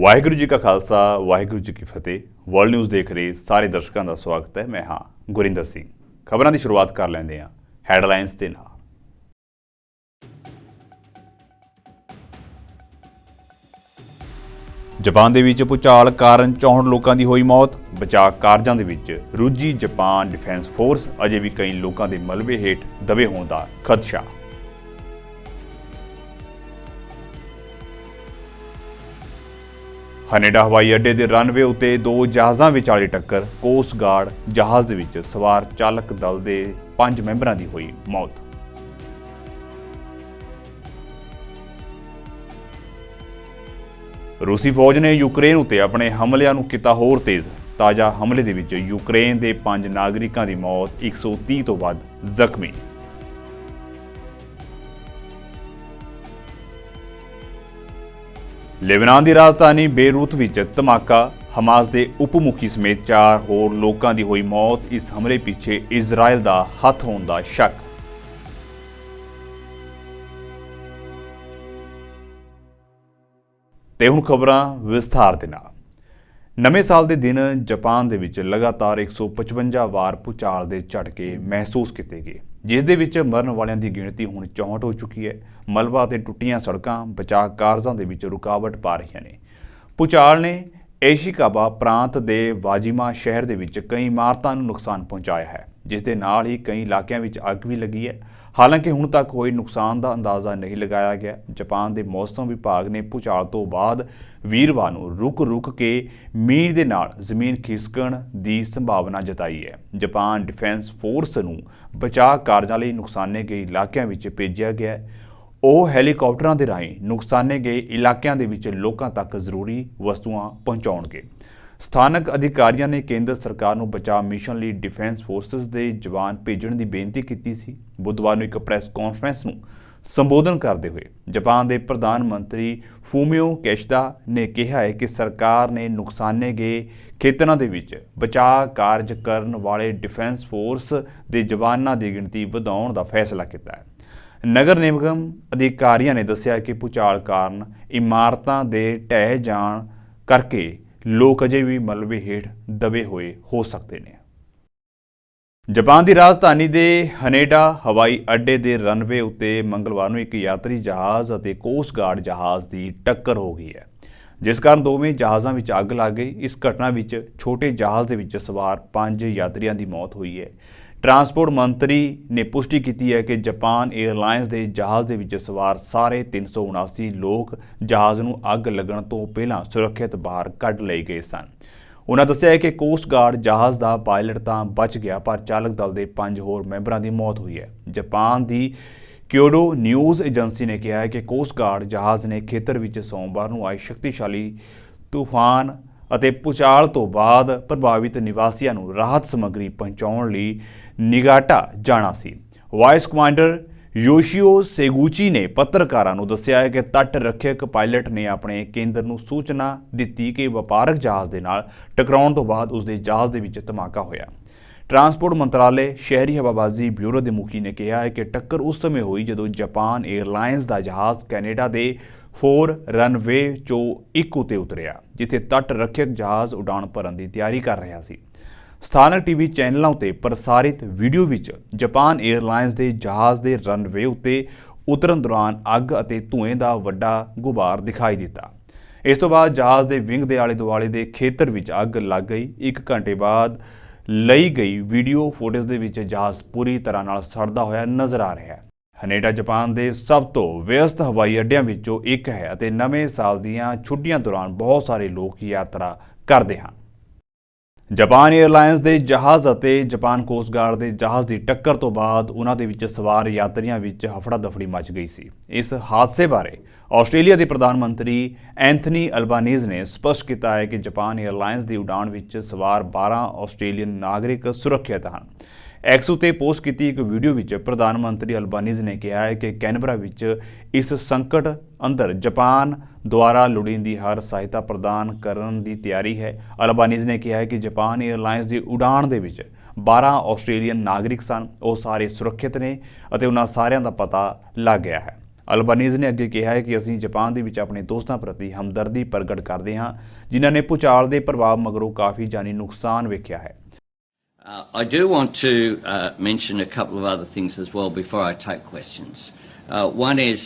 ਵਾਹਿਗੁਰੂ जी का खालसा वाहिगुरू जी की फतेह। World news देख रहे सारे दर्शकों का स्वागत है। मैं हाँ गुरिंदर सिंह। खबरों की शुरुआत कर लेंगे हाँ हैडलाइनस के नाल। जापान ਦੇ ਵਿੱਚ ਭੂਚਾਲ ਕਾਰਨ 64 ਲੋਕਾਂ ਦੀ ਹੋਈ ਮੌਤ। ਬਚਾਅ ਕਾਰਜਾਂ ਦੇ ਵਿੱਚ ਰੁੱਝੀ ਜਾਪਾਨ ਡਿਫੈਂਸ ਫੋਰਸ ਅਜੇ ਵੀ ਕਈ ਲੋਕਾਂ ਦੇ ਮਲਬੇ ਹੇਠ ਦਬੇ ਹੋਣ ਦਾ ਖਦਸ਼ਾ। ਹਨੇਡਾ ਹਵਾਈ ਅੱਡੇ ਦੇ ਰਨਵੇ ਉੱਤੇ ਦੋ ਜਹਾਜ਼ਾਂ ਵਿਚਾਲੇ ਟੱਕਰ। ਕੋਸਟ ਗਾਰਡ ਜਹਾਜ਼ ਦੇ ਵਿੱਚ ਸਵਾਰ ਚਾਲਕ ਦਲ ਦੇ 5 ਮੈਂਬਰਾਂ ਦੀ ਹੋਈ ਮੌਤ। रूसी फौज ने यूक्रेन उत्ते अपने हमलिਆਂ ਨੂੰ ਕੀਤਾ ਹੋਰ ਤੇਜ਼। ਤਾਜ਼ਾ ਹਮਲੇ ਦੇ ਵਿੱਚ ਯੂਕਰੇਨ ਦੇ 5 ਨਾਗਰਿਕਾਂ ਦੀ ਮੌਤ, 130 ਤੋਂ ਵੱਧ ਜ਼ਖਮੀ। लेबनान ਦੀ ਰਾਜਧਾਨੀ ਬੇਰੂਤ ਵਿੱਚ ਧਮਾਕਾ। ਹਮਾਸ ਦੇ ਉਪ ਮੁਖੀ ਸਮੇਤ 4 ਹੋਰ ਲੋਕਾਂ ਦੀ ਹੋਈ ਮੌਤ। ਇਸ ਹਮਲੇ ਪਿੱਛੇ ਇਜ਼ਰਾਈਲ ਦਾ ਹੱਥ ਹੋਣ ਦਾ ਸ਼ੱਕ। ਤੇ ਹੁਣ ਖਬਰਾਂ ਵਿਸਥਾਰ ਦੇ ਨਾਲ। ਨਵੇਂ ਸਾਲ ਦੇ ਦਿਨ ਜਾਪਾਨ ਦੇ ਵਿੱਚ ਲਗਾਤਾਰ 155 ਵਾਰ ਭੂਚਾਲ ਦੇ ਝਟਕੇ ਮਹਿਸੂਸ ਕੀਤੇ ਗਏ, ਜਿਸ ਦੇ ਵਿੱਚ ਮਰਨ ਵਾਲਿਆਂ ਦੀ ਗਿਣਤੀ ਹੁਣ 64 ਹੋ ਚੁੱਕੀ ਹੈ। ਮਲਬਾ ਤੇ ਟੁੱਟੀਆਂ ਸੜਕਾਂ ਬਚਾਅ ਕਾਰਜਾਂ ਦੇ ਵਿੱਚ ਰੁਕਾਵਟ ਪਾ ਰਹੀਆਂ ਨੇ। ਭੂਚਾਲ ਨੇ ਏਸ਼ਿਕਾਵਾ ਪ੍ਰਾਂਤ ਦੇ ਵਾਜੀਮਾ ਸ਼ਹਿਰ ਦੇ ਵਿੱਚ ਕਈ ਇਮਾਰਤਾਂ ਨੂੰ ਨੁਕਸਾਨ ਪਹੁੰਚਾਇਆ ਹੈ, ਜਿਸ ਦੇ ਨਾਲ ਹੀ ਕਈ ਇਲਾਕਿਆਂ ਵਿੱਚ ਅੱਗ ਵੀ ਲੱਗੀ ਹੈ। ਹਾਲਾਂਕਿ ਹੁਣ ਤੱਕ ਹੋਏ ਨੁਕਸਾਨ ਦਾ ਅੰਦਾਜ਼ਾ ਨਹੀਂ ਲਗਾਇਆ ਗਿਆ। ਜਾਪਾਨ ਦੇ ਮੌਸਮ ਵਿਭਾਗ ਨੇ ਭੂਚਾਲ ਤੋਂ ਬਾਅਦ ਵੀਰਵਾਰ ਨੂੰ ਰੁਕ ਕੇ ਮੀਂਹ ਦੇ ਨਾਲ ਜ਼ਮੀਨ ਖਿਸਕਣ ਦੀ ਸੰਭਾਵਨਾ ਜਤਾਈ ਹੈ। ਜਾਪਾਨ ਡਿਫੈਂਸ ਫੋਰਸ ਨੂੰ ਬਚਾਅ ਕਾਰਜਾਂ ਲਈ ਨੁਕਸਾਨੇ ਗਏ ਇਲਾਕਿਆਂ ਵਿੱਚ ਭੇਜਿਆ ਗਿਆ ਹੈ। ਉਹ ਹੈਲੀਕਾਪਟਰਾਂ ਦੇ ਰਾਹੀਂ ਨੁਕਸਾਨੇ ਗਏ ਇਲਾਕਿਆਂ ਦੇ ਵਿੱਚ ਲੋਕਾਂ ਤੱਕ ਜ਼ਰੂਰੀ ਵਸਤੂਆਂ ਪਹੁੰਚਾਉਣਗੇ। ਸਥਾਨਕ ਅਧਿਕਾਰੀਆਂ ਨੇ ਕੇਂਦਰ ਸਰਕਾਰ ਨੂੰ ਬਚਾਅ ਮਿਸ਼ਨ ਲਈ ਡਿਫੈਂਸ ਫੋਰਸਸ ਦੇ ਜਵਾਨ ਭੇਜਣ ਦੀ ਬੇਨਤੀ ਕੀਤੀ ਸੀ। ਬੁੱਧਵਾਰ ਨੂੰ ਇੱਕ ਪ੍ਰੈਸ ਕਾਨਫਰੰਸ ਨੂੰ ਸੰਬੋਧਨ ਕਰਦੇ ਹੋਏ ਜਾਪਾਨ ਦੇ ਪ੍ਰਧਾਨ ਮੰਤਰੀ ਫੂਮੀਓ ਕਿਸ਼ਿਦਾ ਨੇ ਕਿਹਾ ਹੈ ਕਿ ਸਰਕਾਰ ਨੇ ਨੁਕਸਾਨੇ ਗਏ ਖੇਤਰਾਂ ਦੇ ਵਿੱਚ ਬਚਾਅ ਕਾਰਜ ਕਰਨ ਵਾਲੇ ਡਿਫੈਂਸ ਫੋਰਸ ਦੇ ਜਵਾਨਾਂ ਦੀ ਗਿਣਤੀ ਵਧਾਉਣ ਦਾ ਫੈਸਲਾ ਕੀਤਾ ਹੈ। ਨਗਰ ਨਿਗਮ ਅਧਿਕਾਰੀਆਂ ਨੇ ਦੱਸਿਆ ਕਿ ਭੂਚਾਲ ਕਾਰਨ ਇਮਾਰਤਾਂ ਦੇ ਢਹਿ ਜਾਣ ਕਰਕੇ ਲੋਕ ਅਜੇ ਵੀ ਮਲਬੇ ਹੇਠ ਦਬੇ ਹੋਏ ਹੋ ਸਕਦੇ ਨੇ। ਜਾਪਾਨ ਦੀ ਰਾਜਧਾਨੀ ਦੇ ਹਨੇਡਾ ਹਵਾਈ ਅੱਡੇ ਦੇ ਰਨਵੇ ਉੱਤੇ ਮੰਗਲਵਾਰ ਨੂੰ ਇੱਕ ਯਾਤਰੀ ਜਹਾਜ਼ ਅਤੇ ਕੋਸਟ ਗਾਰਡ ਜਹਾਜ਼ ਦੀ ਟੱਕਰ ਹੋ ਗਈ ਹੈ, ਜਿਸ ਕਾਰਨ ਦੋਵੇਂ ਜਹਾਜ਼ਾਂ ਵਿੱਚ ਅੱਗ ਲੱਗ ਗਈ। ਇਸ ਘਟਨਾ ਵਿੱਚ ਛੋਟੇ ਜਹਾਜ਼ ਦੇ ਵਿੱਚ ਸਵਾਰ 5 ਯਾਤਰੀਆਂ ਦੀ ਮੌਤ ਹੋਈ ਹੈ। ਟਰਾਂਸਪੋਰਟ ਮੰਤਰੀ ਨੇ ਪੁਸ਼ਟੀ ਕੀਤੀ ਹੈ ਕਿ ਜਾਪਾਨ 에ਅਰਲਾਈਨਸ ਦੇ ਜਹਾਜ਼ ਦੇ ਵਿੱਚ ਸਵਾਰ ਸਾਰੇ 379 ਲੋਕ ਜਹਾਜ਼ ਨੂੰ ਅੱਗ ਲੱਗਣ ਤੋਂ ਪਹਿਲਾਂ ਸੁਰੱਖਿਅਤ ਬਾਹਰ ਕੱਢ ਲਏ ਗਏ ਸਨ। ਉਨ੍ਹਾਂ ਦੱਸਿਆ ਹੈ ਕਿ ਕੋਸਟ ਗਾਰਡ ਜਹਾਜ਼ ਦਾ ਪਾਇਲਟ ਤਾਂ ਬਚ ਗਿਆ, ਪਰ ਚਾਲਕ ਦਲ ਦੇ 5 ਹੋਰ ਮੈਂਬਰਾਂ ਦੀ ਮੌਤ ਹੋਈ ਹੈ। ਜਾਪਾਨ ਦੀ ਕਿਓਡੋ ਨਿਊਜ਼ ਏਜੰਸੀ ਨੇ ਕਿਹਾ ਹੈ ਕਿ ਕੋਸਟ ਗਾਰਡ ਜਹਾਜ਼ ਨੇ ਖੇਤਰ ਵਿੱਚ ਸੋਮਵਾਰ ਨੂੰ ਆਏ ਸ਼ਕਤੀਸ਼ਾਲੀ ਤੂਫਾਨ ਅਤੇ ਭੂਚਾਲ ਤੋਂ ਬਾਅਦ ਪ੍ਰਭਾਵਿਤ ਨਿਵਾਸੀਆਂ ਨੂੰ ਰਾਹਤ ਸਮੱਗਰੀ ਪਹੁੰਚਾਉਣ ਲਈ ਨਿਗਾਟਾ ਜਾਣਾ ਸੀ। ਵਾਈਸ ਕਮਾਂਡਰ ਯੋਸ਼ੀਓ ਸੇਗੂਚੀ ਨੇ ਪੱਤਰਕਾਰਾਂ ਨੂੰ ਦੱਸਿਆ ਹੈ ਕਿ ਤੱਟ ਰੱਖਿਅਕ ਪਾਇਲਟ ਨੇ ਆਪਣੇ ਕੇਂਦਰ ਨੂੰ ਸੂਚਨਾ ਦਿੱਤੀ ਕਿ ਵਪਾਰਕ ਜਹਾਜ਼ ਦੇ ਨਾਲ ਟਕਰਾਉਣ ਤੋਂ ਬਾਅਦ ਉਸਦੇ ਜਹਾਜ਼ ਦੇ ਵਿੱਚ ਧਮਾਕਾ ਹੋਇਆ। ਟਰਾਂਸਪੋਰਟ ਮੰਤਰਾਲੇ ਸ਼ਹਿਰੀ ਹਵਾਬਾਜ਼ੀ ਬਿਊਰੋ ਦੇ ਮੁਖੀ ਨੇ ਕਿਹਾ ਹੈ ਕਿ ਟੱਕਰ ਉਸ ਸਮੇਂ ਹੋਈ ਜਦੋਂ ਜਾਪਾਨ 에ਅਰਲਾਈਨਸ ਦਾ ਜਹਾਜ਼ ਕੈਨੇਡਾ ਦੇ 4 ਰਨਵੇ ਚੋਂ ਇੱਕ ਉੱਤੇ ਉਤਰਿਆ, ਜਿੱਥੇ ਤੱਟ ਰੱਖਿਅਕ ਜਹਾਜ਼ ਉਡਾਣ ਭਰਨ ਦੀ ਤਿਆਰੀ ਕਰ ਰਿਹਾ ਸੀ। ਸਥਾਨਕ ਟੀਵੀ ਚੈਨਲਾਂ ਉੱਤੇ ਪ੍ਰਸਾਰਿਤ ਵੀਡੀਓ ਵਿੱਚ ਜਾਪਾਨ 에ਅਰਲਾਈਨਸ ਦੇ ਜਹਾਜ਼ ਦੇ ਰਨਵੇ ਉੱਤੇ ਉਤਰਨ ਦੌਰਾਨ ਅੱਗ ਅਤੇ ਧੂਏ ਦਾ ਵੱਡਾ ਗੁਬਾਰ ਦਿਖਾਈ ਦਿੱਤਾ। ਇਸ ਤੋਂ ਬਾਅਦ ਜਹਾਜ਼ ਦੇ ਵਿੰਗ ਦੇ ਆਲੇ ਦੁਆਲੇ ਦੇ ਖੇਤਰ ਵਿੱਚ ਅੱਗ ਲੱਗ ਗਈ। 1 ਘੰਟੇ ਬਾਅਦ ਲਈ ਗਈ ਵੀਡੀਓ ਫੁਟੇਜ ਦੇ ਵਿੱਚ ਜਹਾਜ਼ ਪੂਰੀ ਤਰ੍ਹਾਂ ਨਾਲ ਸੜਦਾ ਹੋਇਆ ਨਜ਼ਰ ਆ ਰਿਹਾ ਹੈ। ਹਨੇਡਾ ਜਾਪਾਨ ਦੇ ਸਭ ਤੋਂ ਵਿਅਸਤ ਹਵਾਈ ਅੱਡਿਆਂ ਵਿੱਚੋਂ ਇੱਕ ਹੈ ਅਤੇ ਨਵੇਂ ਸਾਲ ਦੀਆਂ ਛੁੱਟੀਆਂ ਦੌਰਾਨ ਬਹੁਤ ਸਾਰੇ ਲੋਕ ਯਾਤਰਾ ਕਰਦੇ ਹਨ। ਜਾਪਾਨ 에ਅਰਲਾਈਨਸ ਦੇ ਜਹਾਜ਼ ਅਤੇ ਜਾਪਾਨ ਕੋਸਟ ਗਾਰਡ ਦੇ ਜਹਾਜ਼ ਦੀ ਟੱਕਰ ਤੋਂ ਬਾਅਦ ਉਨ੍ਹਾਂ ਦੇ ਵਿੱਚ ਸਵਾਰ ਯਾਤਰੀਆਂ ਵਿੱਚ ਹਫੜਾ ਦਫੜੀ ਮਚ ਗਈ ਸੀ। ਇਸ ਹਾਦਸੇ ਬਾਰੇ ਆਸਟ੍ਰੇਲੀਆ ਦੇ ਪ੍ਰਧਾਨ ਮੰਤਰੀ ਐਂਥਨੀ ਅਲਬਾਨੀਜ਼ ਨੇ ਸਪਸ਼ਟ ਕੀਤਾ ਹੈ ਕਿ ਜਾਪਾਨ 에ਅਰਲਾਈਨਸ ਦੀ ਉਡਾਣ ਵਿੱਚ ਸਵਾਰ 12 ਆਸਟ੍ਰੇਲੀਅਨ ਨਾਗਰਿਕ ਸੁਰੱਖਿਅਤ ਹਨ। ਐਕਸ ਉੱਤੇ ਪੋਸਟ ਕੀਤੀ ਇੱਕ ਵੀਡੀਓ ਵਿੱਚ ਪ੍ਰਧਾਨ ਮੰਤਰੀ ਅਲਬਾਨੀਜ਼ ਨੇ ਕਿਹਾ ਹੈ ਕਿ ਕੈਨਬਰਾ ਵਿੱਚ ਇਸ ਸੰਕਟ ਅੰਦਰ ਜਾਪਾਨ ਦੁਆਰਾ ਲੋੜੀਂਦੀ ਹਰ ਸਹਾਇਤਾ ਪ੍ਰਦਾਨ ਕਰਨ ਦੀ ਤਿਆਰੀ ਹੈ। ਅਲਬਾਨੀਜ਼ ਨੇ ਕਿਹਾ ਹੈ ਕਿ ਜਾਪਾਨ 에ਅਰਲਾਈਨਸ ਦੀ ਉਡਾਣ ਦੇ ਵਿੱਚ 12 ਆਸਟ੍ਰੇਲੀਅਨ ਨਾਗਰਿਕ ਸਨ। ਉਹ ਸਾਰੇ ਸੁਰੱਖਿਅਤ ਨੇ ਅਤੇ ਉਹਨਾਂ ਸਾਰਿਆਂ ਦਾ ਪਤਾ ਲੱਗ ਗਿਆ ਹੈ। ਅਲਬਾਨੀਜ਼ ਨੇ ਅੱਗੇ ਕਿਹਾ ਹੈ ਕਿ ਅਸੀਂ ਜਾਪਾਨ ਦੇ ਵਿੱਚ ਆਪਣੇ ਦੋਸਤਾਂ ਪ੍ਰਤੀ ਹਮਦਰਦੀ ਪ੍ਰਗਟ ਕਰਦੇ ਹਾਂ ਜਿਨ੍ਹਾਂ ਨੇ ਭੂਚਾਲ ਦੇ ਪ੍ਰਭਾਵ ਮਗਰੋਂ ਕਾਫੀ ਜਾਨੀ ਨੁਕਸਾਨ ਵੇਖਿਆ ਹੈ। I do want to mention a couple of other things as well before I take questions. One is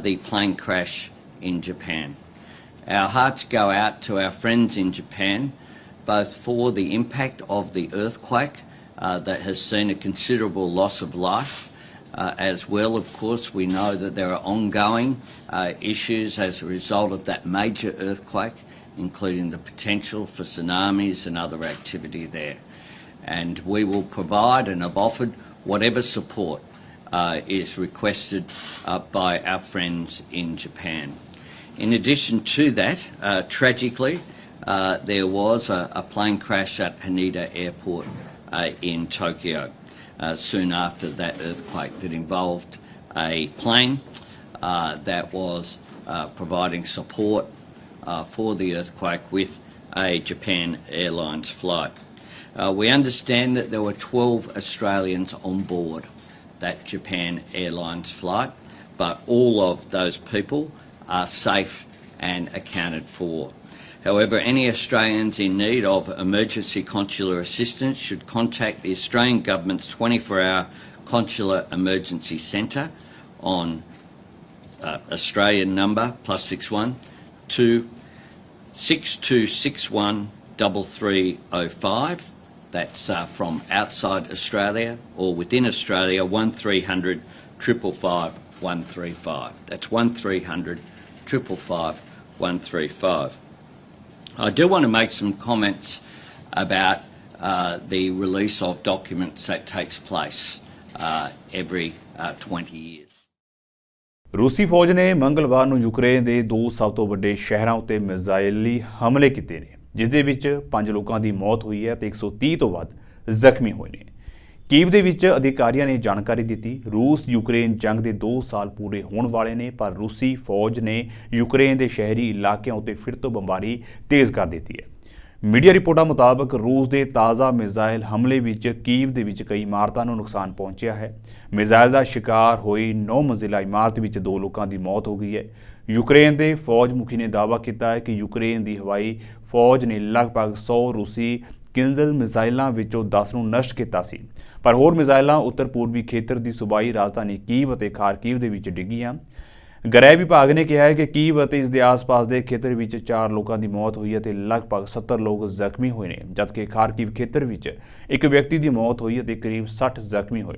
the plane crash in Japan. Our hearts go out to our friends in Japan, both for the impact of the earthquake that has seen a considerable loss of life. As well, of course, we know that there are ongoing issues as a result of that major earthquake, including the potential for tsunamis and other activity there. And we will provide and have offered whatever support is requested by our friends in Japan. In addition to that, tragically, there was a plane crash at Haneda Airport in Tokyo soon after that earthquake that involved a plane that was providing support for the earthquake with a Japan Airlines flight. We understand that there were 12 Australians on board that Japan Airlines flight, but all of those people are safe and accounted for. However, any Australians in need of emergency consular assistance should contact the Australian Government's 24-hour Consular Emergency Centre on Australian number +61 2 6261 3305. That's from outside Australia or within Australia, 1300 555 135. That's 1300 555 135. I do want to make some comments about the release of documents that takes place every 20 years. ਰੂਸੀ ਫੌਜ ਨੇ ਮੰਗਲਵਾਰ ਨੂੰ Ukraine ਦੇ 2 ਸਭ ਤੋਂ ਵੱਡੇ ਸ਼ਹਿਰਾਂ ਉੱਤੇ ਮਿਜ਼ਾਈਲੀ ਹਮਲੇ ਕੀਤੇ ਨੇ ਜਿਸ ਦੇ ਵਿੱਚ 5 ਲੋਕਾਂ ਦੀ ਮੌਤ ਹੋਈ ਹੈ ਤੇ 130 ਤੋਂ ਵੱਧ ਜ਼ਖਮੀ ਹੋਏ ਨੇ। ਕੀਵ ਦੇ ਵਿੱਚ ਅਧਿਕਾਰੀਆਂ ਨੇ ਜਾਣਕਾਰੀ ਦਿੱਤੀ ਰੂਸ ਯੂਕਰੇਨ ਜੰਗ ਦੇ 2 ਸਾਲ ਪੂਰੇ ਹੋਣ ਵਾਲੇ ਨੇ ਪਰ ਰੂਸੀ ਫੌਜ ਨੇ ਯੂਕਰੇਨ ਦੇ ਸ਼ਹਿਰੀ ਇਲਾਕਿਆਂ ਉੱਤੇ ਫਿਰ ਤੋਂ ਬੰਬਾਰੀ ਤੇਜ਼ ਕਰ ਦਿੱਤੀ ਹੈ। ਮੀਡੀਆ ਰਿਪੋਰਟਾਂ ਮੁਤਾਬਕ ਰੂਸ ਦੇ ਤਾਜ਼ਾ ਮਿਜ਼ਾਈਲ ਹਮਲੇ ਵਿੱਚ ਕੀਵ ਦੇ ਵਿੱਚ ਕਈ ਇਮਾਰਤਾਂ ਨੂੰ ਨੁਕਸਾਨ ਪਹੁੰਚਿਆ ਹੈ। ਮਿਜ਼ਾਈਲ ਦਾ ਸ਼ਿਕਾਰ ਹੋਈ 9 ਮੰਜ਼ਿਲਾ ਇਮਾਰਤ ਵਿੱਚ 2 ਲੋਕਾਂ ਦੀ ਮੌਤ ਹੋ ਗਈ ਹੈ। ਯੂਕਰੇਨ ਦੇ ਫੌਜ ਮੁਖੀ ਨੇ ਦਾਅਵਾ ਕੀਤਾ ਹੈ ਕਿ ਯੂਕਰੇਨ ਦੀ ਹਵਾਈ ਫੌਜ ਨੇ ਲਗਭਗ 100 ਰੂਸੀ ਕਿੰਜ਼ਲ ਮਿਜ਼ਾਈਲਾਂ ਵਿੱਚੋਂ 10 ਨੂੰ ਨਸ਼ਟ ਕੀਤਾ ਸੀ ਪਰ ਹੋਰ ਮਿਜ਼ਾਈਲਾਂ ਉੱਤਰ ਪੂਰਬੀ ਖੇਤਰ ਦੀ ਸੂਬਾਈ ਰਾਜਧਾਨੀ ਕੀਵ ਅਤੇ ਖਾਰਕੀਵ ਦੇ ਵਿੱਚ ਡਿੱਗੀਆਂ। ਗ੍ਰਹਿ ਵਿਭਾਗ ਨੇ ਕਿਹਾ ਹੈ ਕਿ ਕੀਵ ਅਤੇ ਇਸ ਦੇ ਆਸ-ਪਾਸ ਦੇ ਖੇਤਰ ਵਿੱਚ 4 ਲੋਕਾਂ ਦੀ ਮੌਤ ਹੋਈ ਹੈ ਤੇ ਲਗਭਗ 70 ਲੋਕ ਜ਼ਖਮੀ ਹੋਏ ਨੇ ਜਦਕਿ ਖਾਰਕੀਵ ਖੇਤਰ ਵਿੱਚ ਇੱਕ ਵਿਅਕਤੀ ਦੀ ਮੌਤ ਹੋਈ ਅਤੇ ਕਰੀਬ 60 ਜ਼ਖਮੀ ਹੋਏ।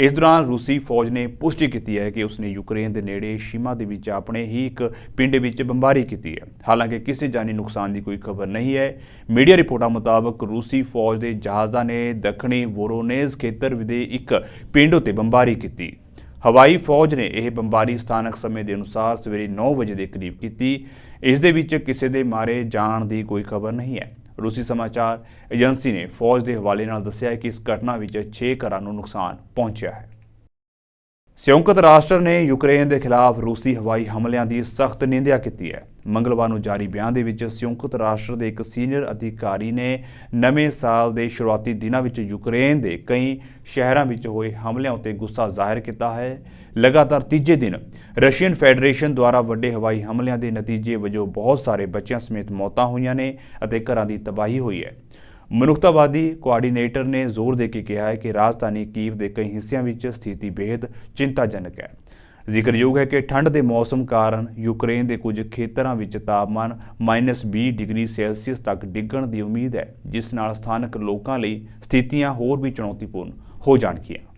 ਇਸ ਦੌਰਾਨ ਰੂਸੀ ਫੌਜ ਨੇ ਪੁਸ਼ਟੀ ਕੀਤੀ ਹੈ ਕਿ ਉਸਨੇ ਯੂਕਰੇਨ ਦੇ ਨੇੜੇ ਸ਼ੀਮਾ ਦੇ ਵਿੱਚ ਆਪਣੇ ਹੀ ਇੱਕ ਪਿੰਡ ਵਿੱਚ ਬੰਬਾਰੀ ਕੀਤੀ ਹੈ। ਹਾਲਾਂਕਿ ਕਿਸੇ ਜਾਨੀ ਨੁਕਸਾਨ ਦੀ ਕੋਈ ਖਬਰ ਨਹੀਂ ਹੈ। ਮੀਡੀਆ ਰਿਪੋਰਟਾਂ ਮੁਤਾਬਕ ਰੂਸੀ ਫੌਜ ਦੇ ਜਹਾਜ਼ਾਂ ਨੇ ਦੱਖਣੀ ਵੋਰੋਨੇਜ਼ ਖੇਤਰ ਦੇ ਇੱਕ ਪਿੰਡ ਉੱਤੇ ਬੰਬਾਰੀ ਕੀਤੀ। ਹਵਾਈ ਫੌਜ ਨੇ ਇਹ ਬੰਬਾਰੀ ਸਥਾਨਕ ਸਮੇਂ ਦੇ ਅਨੁਸਾਰ ਸਵੇਰੇ 9 ਵਜੇ ਦੇ ਕਰੀਬ ਕੀਤੀ। ਇਸ ਦੇ ਵਿੱਚ ਕਿਸੇ ਦੇ ਮਾਰੇ ਜਾਣ ਦੀ ਕੋਈ ਖਬਰ ਨਹੀਂ ਹੈ। ਰੂਸੀ ਸਮਾਚਾਰ ਏਜੰਸੀ ਨੇ ਫੌਜ ਦੇ ਹਵਾਲੇ ਨਾਲ ਦੱਸਿਆ ਕਿ ਇਸ ਘਟਨਾ ਵਿੱਚ 6 ਘਰਾਂ ਨੂੰ ਨੁਕਸਾਨ ਪਹੁੰਚਿਆ ਹੈ। ਸੰਯੁਕਤ ਰਾਸ਼ਟਰ ਨੇ ਯੂਕਰੇਨ ਦੇ ਖਿਲਾਫ ਰੂਸੀ ਹਵਾਈ ਹਮਲਿਆਂ ਦੀ ਸਖਤ ਨਿੰਦਿਆ ਕੀਤੀ ਹੈ। ਮੰਗਲਵਾਰ ਨੂੰ ਜਾਰੀ ਬਿਆਨ ਦੇ ਵਿੱਚ ਸੰਯੁਕਤ ਰਾਸ਼ਟਰ ਦੇ ਇੱਕ ਸੀਨੀਅਰ ਅਧਿਕਾਰੀ ਨੇ ਨਵੇਂ ਸਾਲ ਦੇ ਸ਼ੁਰੂਆਤੀ ਦਿਨਾਂ ਵਿੱਚ ਯੂਕਰੇਨ ਦੇ ਕਈ ਸ਼ਹਿਰਾਂ ਵਿੱਚ ਹੋਏ ਹਮਲਿਆਂ ਉੱਤੇ ਗੁੱਸਾ ਜ਼ਾਹਿਰ ਕੀਤਾ ਹੈ। ਲਗਾਤਾਰ ਤੀਜੇ ਦਿਨ ਰਸ਼ੀਅਨ ਫੈਡਰੇਸ਼ਨ ਦੁਆਰਾ ਵੱਡੇ ਹਵਾਈ ਹਮਲਿਆਂ ਦੇ ਨਤੀਜੇ ਵਜੋਂ ਬਹੁਤ ਸਾਰੇ ਬੱਚਿਆਂ ਸਮੇਤ ਮੌਤਾਂ ਹੋਈਆਂ ਨੇ ਅਤੇ ਘਰਾਂ ਦੀ ਤਬਾਹੀ ਹੋਈ ਹੈ। ਮਨੁੱਖਤਾਵਾਦੀ ਕੋਆਰਡੀਨੇਟਰ ਨੇ ਜ਼ੋਰ ਦੇ ਕੇ ਕਿਹਾ ਹੈ ਕਿ ਰਾਜਧਾਨੀ ਕੀਵ ਦੇ ਕਈ ਹਿੱਸਿਆਂ ਵਿੱਚ ਸਥਿਤੀ ਬੇहद ਚਿੰਤਾਜਨਕ ਹੈ। ਜ਼ਿਕਰਯੋਗ ਹੈ ਕਿ ਠੰਡ ਦੇ ਮੌਸਮ ਕਾਰਨ ਯੂਕਰੇਨ ਦੇ ਕੁਝ ਖੇਤਰਾਂ ਵਿੱਚ ਤਾਪਮਾਨ -20 ਡਿਗਰੀ ਸੈਲਸੀਅਸ ਤੱਕ ਡਿੱਗਣ ਦੀ ਉਮੀਦ ਹੈ ਜਿਸ ਨਾਲ ਸਥਾਨਕ ਲੋਕਾਂ ਲਈ ਸਥਿਤੀਆਂ ਹੋਰ ਵੀ ਚੁਣੌਤੀਪੂਰਨ ਹੋ ਜਾਣਗੀਆਂ।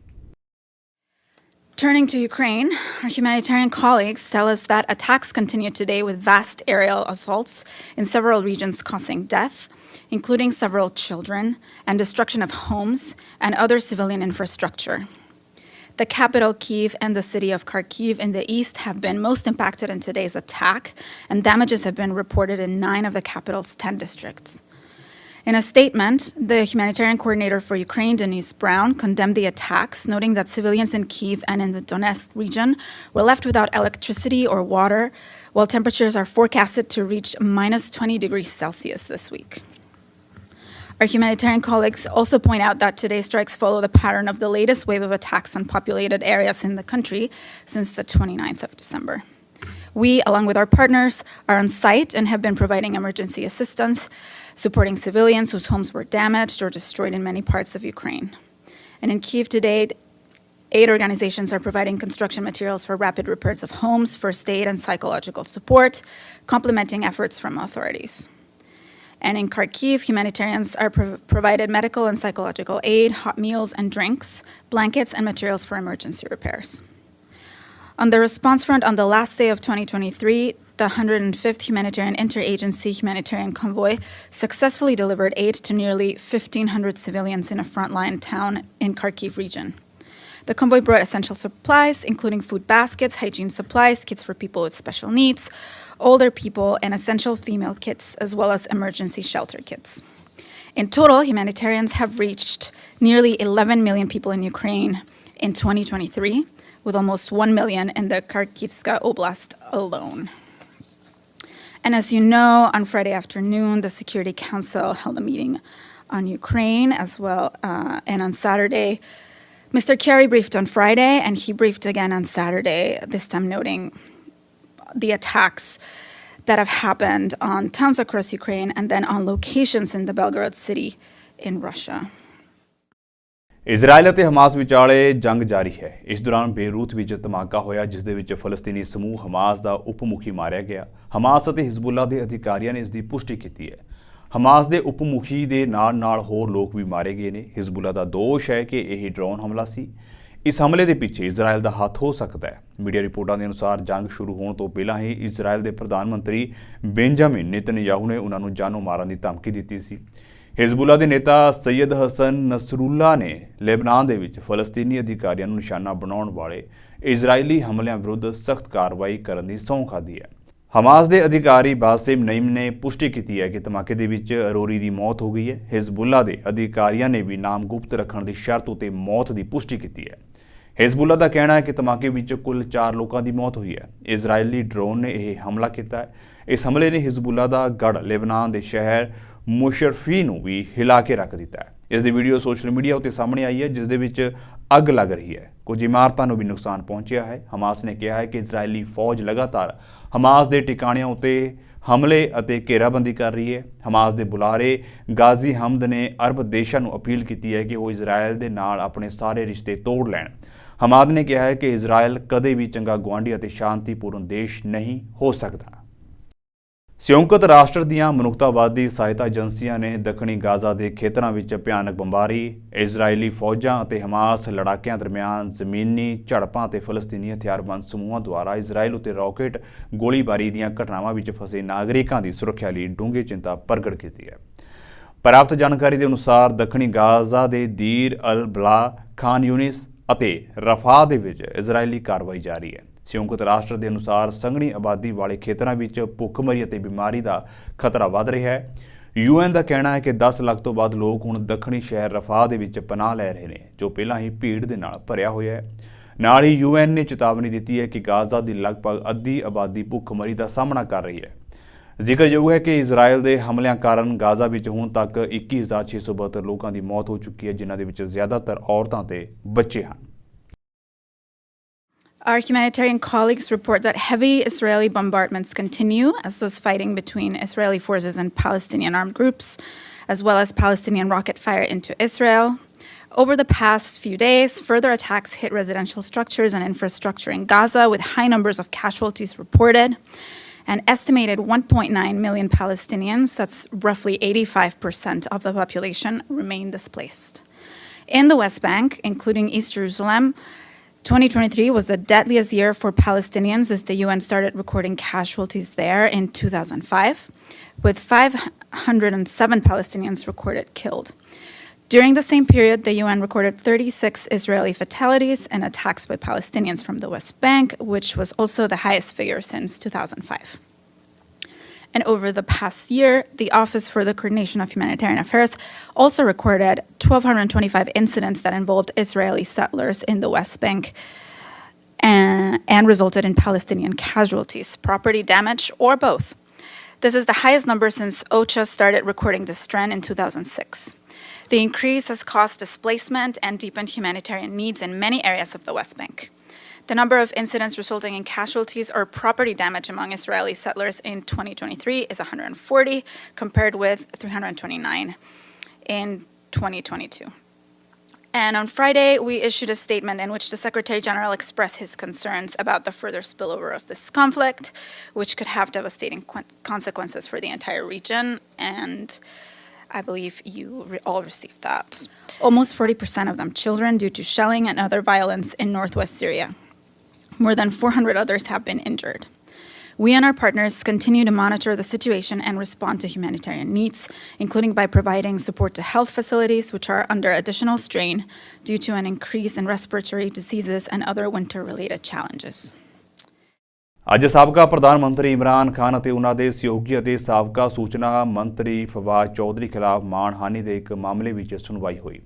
Turning to Ukraine, our humanitarian colleagues tell us that attacks continue today with vast aerial assaults in several regions causing death, including several children, and destruction of homes and other civilian infrastructure. The capital, Kyiv, and the city of Kharkiv in the east have been most impacted in today's attack, and damages have been reported in 9 of the capital's 10 districts. In a statement, the humanitarian coordinator for Ukraine, Denise Brown, condemned the attacks, noting that civilians in Kyiv and in the Donetsk region were left without electricity or water, while temperatures are forecasted to reach -20 degrees Celsius this week. Our humanitarian colleagues also point out that today's strikes follow the pattern of the latest wave of attacks on populated areas in the country since the 29th of December. We, along with our partners, are on site and have been providing emergency assistance, supporting civilians whose homes were damaged or destroyed in many parts of Ukraine. And in Kyiv today, 8 organizations are providing construction materials for rapid repairs of homes, first aid, and psychological support, complementing efforts from authorities. And in Kharkiv, humanitarians are provided medical and psychological aid, hot meals and drinks, blankets, and materials for emergency repairs. On the response front, on the last day of 2023, the 105th Humanitarian Interagency Humanitarian Convoy successfully delivered aid to nearly 1,500 civilians in a frontline town in Kharkiv region. The convoy brought essential supplies, including food baskets, hygiene supplies, kits for people with special needs, older people, and essential female kits, as well as emergency shelter kits. In total, humanitarians have reached nearly 11 million people in Ukraine in 2023, with almost 1 million in the Kharkivska Oblast alone. And as you know, on Friday afternoon, the Security Council held a meeting on Ukraine as well, and on Saturday, Mr. Kerry briefed on Friday, and he briefed again on Saturday, this time noting the attacks that have happened on towns across Ukraine and then on locations in the Belgorod city in Russia. Israel ਅਤੇ Hamas ਵਿਚਾਲੇ ਜੰਗ ਜਾਰੀ ਹੈ। ਇਸ ਦੌਰਾਨ Beirut ਵਿੱਚ ਧਮਾਕਾ ਹੋਇਆ, ਜਿਸ ਦੇ ਵਿੱਚ ਫਲਸਤੀਨੀ ਸਮੂਹ ਹਮਾਸ ਦਾ ਉਪ ਮੁਖੀ ਮਾਰਿਆ ਗਿਆ। ਹਮਾਸ ਅਤੇ ਹਿਜ਼ਬੁੱਲਾ ਦੇ ਅਧਿਕਾਰੀਆਂ ਨੇ ਇਸ ਦੀ ਪੁਸ਼ਟੀ ਕੀਤੀ ਹੈ। ਹਮਾਸ ਦੇ ਉਪ ਮੁਖੀ ਦੇ ਨਾਲ ਹੋਰ ਲੋਕ ਵੀ ਮਾਰੇ ਗਏ ਨੇ। ਹਿਜ਼ਬੁੱਲਾ ਦਾ ਦੋਸ਼ ਹੈ ਕਿ ਇਹ ਡਰੋਨ ਹਮਲਾ ਸੀ। ਇਸ ਹਮਲੇ ਦੇ ਪਿੱਛੇ ਇਜ਼ਰਾਈਲ ਦਾ ਹੱਥ ਹੋ ਸਕਦਾ ਹੈ। ਮੀਡੀਆ ਰਿਪੋਰਟਾਂ ਦੇ ਅਨੁਸਾਰ ਜੰਗ ਸ਼ੁਰੂ ਹੋਣ ਤੋਂ ਪਹਿਲਾਂ ਹੀ ਇਜ਼ਰਾਈਲ ਦੇ ਪ੍ਰਧਾਨ ਮੰਤਰੀ ਬੈਂਜਾਮਿਨ ਨੇਤਨਯਾਹੂ ਨੇ ਉਹਨਾਂ ਨੂੰ ਜਾਨੋਂ ਮਾਰਨ ਦੀ ਧਮਕੀ ਦਿੱਤੀ ਸੀ। ਹਿਜ਼ਬੁੱਲਾ ਦੇ ਨੇਤਾ ਸੈਯਦ ਹਸਨ ਨਸਰੁੱਲਾ ਨੇ ਲੈਬਨਾਨ ਦੇ ਵਿੱਚ ਫਲਸਤੀਨੀ ਅਧਿਕਾਰੀਆਂ ਨੂੰ ਨਿਸ਼ਾਨਾ ਬਣਾਉਣ ਵਾਲੇ ਇਜ਼ਰਾਈਲੀ ਹਮਲਿਆਂ ਵਿਰੁੱਧ ਸਖਤ ਕਾਰਵਾਈ ਕਰਨ ਦੀ ਸਹੁੰ ਖਾਧੀ ਹੈ। ਹਮਾਸ ਦੇ ਅਧਿਕਾਰੀ ਬਾਸਿਮ ਨਈਮ ਨੇ ਪੁਸ਼ਟੀ ਕੀਤੀ ਹੈ ਕਿ ਧਮਾਕੇ ਦੇ ਵਿੱਚ ਅਰੋਰੀ ਦੀ ਮੌਤ ਹੋ ਗਈ ਹੈ। ਹਿਜ਼ਬੁੱਲਾ ਦੇ ਅਧਿਕਾਰੀਆਂ ਨੇ ਵੀ ਨਾਮ ਗੁਪਤ ਰੱਖਣ ਦੀ ਸ਼ਰਤ ਉਤੇ ਮੌਤ ਦੀ ਪੁਸ਼ਟੀ ਕੀਤੀ ਹੈ। ਹਿਜ਼ਬੁੱਲਾ ਦਾ ਕਹਿਣਾ ਹੈ ਕਿ ਧਮਾਕੇ ਵਿੱਚ ਕੁੱਲ 4 ਲੋਕਾਂ ਦੀ ਮੌਤ ਹੋਈ ਹੈ। ਇਜ਼ਰਾਈਲੀ ਡਰੋਨ ਨੇ ਇਹ ਹਮਲਾ ਕੀਤਾ ਹੈ। ਇਸ ਹਮਲੇ ਨੇ ਹਿਜ਼ਬੁੱਲਾ ਦਾ ਗੜ੍ਹ ਲੈਬਨਾਨ ਦੇ ਸ਼ਹਿਰ ਮੁਸ਼ਰਫੀ ਨੂੰ ਵੀ ਹਿਲਾ ਕੇ ਰੱਖ ਦਿੱਤਾ ਹੈ। ਇਸ ਦੀ ਵੀਡੀਓ ਸੋਸ਼ਲ ਮੀਡੀਆ ਉੱਤੇ ਸਾਹਮਣੇ ਆਈ ਹੈ, ਜਿਸ ਦੇ ਵਿੱਚ ਅੱਗ ਲੱਗ ਰਹੀ ਹੈ। ਕੁਝ ਇਮਾਰਤਾਂ ਨੂੰ ਵੀ ਨੁਕਸਾਨ ਪਹੁੰਚਿਆ ਹੈ। ਹਮਾਸ ਨੇ ਕਿਹਾ ਹੈ ਕਿ ਇਜ਼ਰਾਈਲੀ ਫੌਜ ਲਗਾਤਾਰ ਹਮਾਸ ਦੇ ਟਿਕਾਣਿਆਂ ਉੱਤੇ ਹਮਲੇ ਅਤੇ ਘੇਰਾਬੰਦੀ ਕਰ ਰਹੀ ਹੈ। ਹਮਾਸ ਦੇ ਬੁਲਾਰੇ ਗਾਜ਼ੀ ਹਮਦ ਨੇ ਅਰਬ ਦੇਸ਼ਾਂ ਨੂੰ ਅਪੀਲ ਕੀਤੀ ਹੈ ਕਿ ਉਹ ਇਜ਼ਰਾਈਲ ਦੇ ਨਾਲ ਆਪਣੇ ਸਾਰੇ ਰਿਸ਼ਤੇ ਤੋੜ ਲੈਣ। ਹਮਾਦ ਨੇ ਕਿਹਾ ਹੈ ਕਿ ਇਜ਼ਰਾਈਲ ਕਦੇ ਵੀ ਚੰਗਾ ਗੁਆਂਢੀ ਅਤੇ ਸ਼ਾਂਤੀਪੂਰਨ ਦੇਸ਼ ਨਹੀਂ ਹੋ ਸਕਦਾ। ਸੰਯੁਕਤ ਰਾਸ਼ਟਰ ਦੀਆਂ ਮਨੁੱਖਤਾਵਾਦੀ ਸਹਾਇਤਾ ਏਜੰਸੀਆਂ ਨੇ ਦੱਖਣੀ ਗਾਜ਼ਾ ਦੇ ਖੇਤਰਾਂ ਵਿੱਚ ਭਿਆਨਕ ਬੰਬਾਰੀ, ਇਜ਼ਰਾਈਲੀ ਫੌਜਾਂ ਅਤੇ ਹਮਾਸ ਲੜਾਕਿਆਂ ਦਰਮਿਆਨ ਜ਼ਮੀਨੀ ਝੜਪਾਂ ਅਤੇ ਫਲਸਤੀਨੀ ਹਥਿਆਰਬੰਦ ਸਮੂਹਾਂ ਦੁਆਰਾ ਇਜ਼ਰਾਈਲ ਉੱਤੇ ਰਾਕੇਟ ਗੋਲੀਬਾਰੀ ਦੀਆਂ ਘਟਨਾਵਾਂ ਵਿੱਚ ਫਸੇ ਨਾਗਰਿਕਾਂ ਦੀ ਸੁਰੱਖਿਆ ਲਈ ਡੂੰਘੀ ਚਿੰਤਾ ਪ੍ਰਗਟ ਕੀਤੀ ਹੈ। ਪ੍ਰਾਪਤ ਜਾਣਕਾਰੀ ਦੇ ਅਨੁਸਾਰ ਦੱਖਣੀ ਗਾਜ਼ਾ ਦੇ ਦੀਰ ਅਲ ਬਲਾ, ਖਾਨ ਯੂਨਿਸ ਅਤੇ ਰਫਾਹ ਦੇ ਵਿੱਚ ਇਜ਼ਰਾਈਲੀ ਕਾਰਵਾਈ ਜਾਰੀ ਹੈ। ਸੰਯੁਕਤ ਰਾਸ਼ਟਰ ਦੇ ਅਨੁਸਾਰ ਸੰਘਣੀ ਆਬਾਦੀ ਵਾਲੇ ਖੇਤਰਾਂ ਵਿੱਚ ਭੁੱਖਮਰੀ ਅਤੇ ਬਿਮਾਰੀ ਦਾ ਖਤਰਾ ਵੱਧ ਰਿਹਾ ਹੈ। UN ਦਾ ਕਹਿਣਾ ਹੈ ਕਿ 10 ਲੱਖ ਤੋਂ ਵੱਧ ਲੋਕ ਹੁਣ ਦੱਖਣੀ ਸ਼ਹਿਰ ਰਫਾਹ ਦੇ ਵਿੱਚ ਪਨਾਹ ਲੈ ਰਹੇ ਨੇ, ਜੋ ਪਹਿਲਾਂ ਹੀ ਭੀੜ ਦੇ ਨਾਲ ਭਰਿਆ ਹੋਇਆ ਹੈ। ਨਾਲ ਹੀ UN ਨੇ ਚੇਤਾਵਨੀ ਦਿੱਤੀ ਹੈ ਕਿ ਗਾਜ਼ਾ ਦੀ ਲਗਭਗ ਅੱਧੀ ਆਬਾਦੀ ਭੁੱਖਮਰੀ ਦਾ ਸਾਹਮਣਾ ਕਰ ਰਹੀ ਹੈ। ਜ਼ਿਕਰਯੋਗ ਹੈ ਕਿ ਇਜ਼ਰਾਈਲ ਦੇ ਹਮਲਿਆਂ ਕਾਰਨ ਗਾਜ਼ਾ ਵਿੱਚ ਹੁਣ ਤੱਕ 21,672 ਲੋਕਾਂ ਦੀ ਮੌਤ ਹੋ ਚੁੱਕੀ ਹੈ, ਜਿਨ੍ਹਾਂ ਦੇ ਵਿੱਚ ਜ਼ਿਆਦਾਤਰ ਔਰਤਾਂ ਤੇ ਬੱਚੇ ਹਨ। Our humanitarian colleagues report that heavy Israeli bombardments continue as does fighting between Israeli forces and Palestinian armed groups, as well as Palestinian rocket fire into Israel. Over the past few days, further attacks hit residential structures and infrastructure in Gaza, with high numbers of casualties reported. An estimated 1.9 million Palestinians, that's roughly 85% of the population, remain displaced. In the West Bank, including East Jerusalem, 2023 was the deadliest year for Palestinians as the UN started recording casualties there in 2005, with 507 Palestinians recorded killed. During the same period, the UN recorded 36 Israeli fatalities and attacks by Palestinians from the West Bank, which was also the highest figure since 2005. And over the past year, the Office for the Coordination of Humanitarian Affairs also recorded 1,225 incidents that involved Israeli settlers in the West Bank and resulted in Palestinian casualties, property damage, or both. This is the highest number since OCHA started recording this trend in 2006. The increase has caused displacement and deepened humanitarian needs in many areas of the West Bank. The number of incidents resulting in casualties or property damage among Israeli settlers in 2023 is 140, compared with 329 in 2022. And on Friday, we issued a statement in which the Secretary General expressed his concerns about the further spillover of this conflict, which could have devastating consequences for the entire region. And I believe you all received that. Almost 40% of them children due to shelling and other violence in northwest Syria. More than 400 others have been injured. We and our partners continue to monitor the situation and respond to humanitarian needs, including by providing support to health facilities, which are under additional strain due to an increase in respiratory diseases and other winter-related challenges. ਅੱਜ ਸਾਬਕਾ ਪ੍ਰਧਾਨ ਮੰਤਰੀ ਇਮਰਾਨ ਖਾਨ ਅਤੇ ਉਹਨਾਂ ਦੇ ਸਹਿਯੋਗੀ ਅਤੇ ਸਾਬਕਾ ਸੂਚਨਾ ਮੰਤਰੀ ਫਵਾਦ ਚੌਧਰੀ ਖਿਲਾਫ ਮਾਣਹਾਨੀ ਦੇ ਇੱਕ ਮਾਮਲੇ ਵਿੱਚ ਸੁਣਵਾਈ ਹੋਈ।